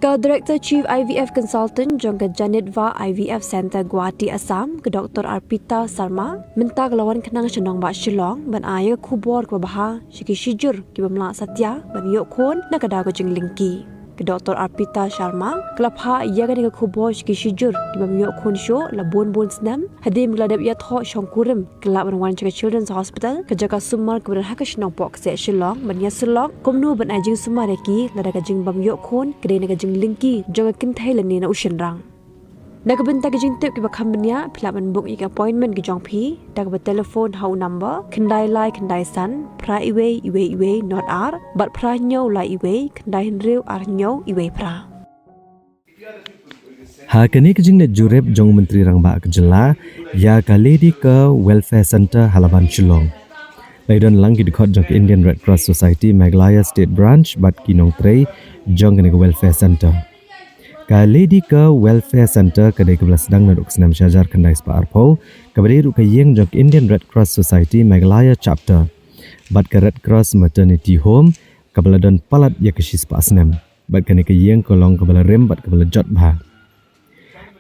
Director Chief IVF Consultant jong ke Janitva IVF Center Guwahati Assam ke Dr. Arpita Sarma minta lawan kenang senong bak Shillong ban aya kubor ke baha shiki shijur ki bamla satya ban yok khon na kada ko jing lingki ke Dr. Arpita Sharma kelapha ia kan ke kubor shiki shijur ki bam yok khon sho la bon snam hadim gladap ya tho shongkurim kelap ban wan Children's Hospital ke jaga sumar ke berhak senong pok se Shillong ban ya Shillong komnu ban ajing sumar ki la ka jing bam yok khon ke na ka jing lingki jong kin thai lani na ushin rang nak benta ke jing tip ki bakam benya philap ban book ik appointment ki jong phi dak ba telephone how number kendai lai kendai san pra iwe not r but pra nyo lai iwe kendai henriu ar nyo iwe pra ha kini ke jing net jurep jong menteri rang ba ke jela ya ka lady ke welfare center halaban Shillong Laidon lang ki dikot jong Indian Red Cross Society Meghalaya State Branch bat kinong trei jong ke welfare center ka lady ke welfare center ke dei kebelas sedang naduk senam syajar kendai spa arpo ke beri ru ke yeng jong Indian Red Cross Society Meghalaya chapter bat ke Red Cross maternity home ke beladon palat ya ke spa senam bat ke yeng kolong ke belarem bat ke belajot bah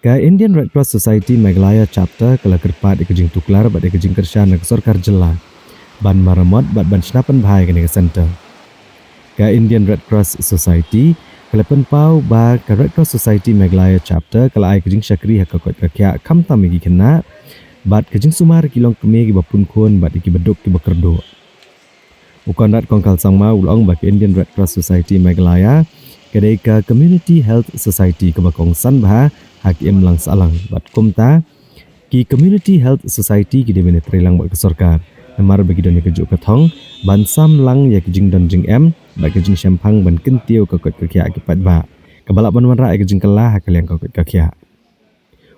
ka Indian Red Cross Society Meghalaya chapter ke lakerpat ke jing tuklar bat ke jing kershan ke sorkar jela ban maramot bat ban snapan bahai ke center ka Indian Red Cross Society Kelepen pau ba ke Red Cross Society Meghalaya chapter kala ai kejing syakri hak kot kakya kam tamigi kena bat kejing sumar kilong keme gi bapun kon bat iki beduk ki bekerdo ukon rat kongkal sangma ulong ba ke Indian Red Cross Society Meghalaya kedai ka Community Health Society ke bakong san bah hak im lang salang bat kumta ki Community Health Society ki de trelang bat ke sorkar namar bagi don kejuk kathong ban sam lang ya kejing don jing em ba kejing syampang ban kentiu ke kot kakya akipat ba kebalak ban wanra kejing kelah hakal yang kot kakya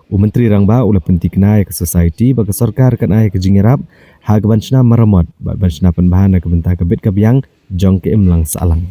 menteri rang ba ula penti kena ke society ba ke sorkar kan ai kejing irap ha ke ban sna maramot ba ban sna pen bahan ke bentah ke bit ke biang jong ke im lang salang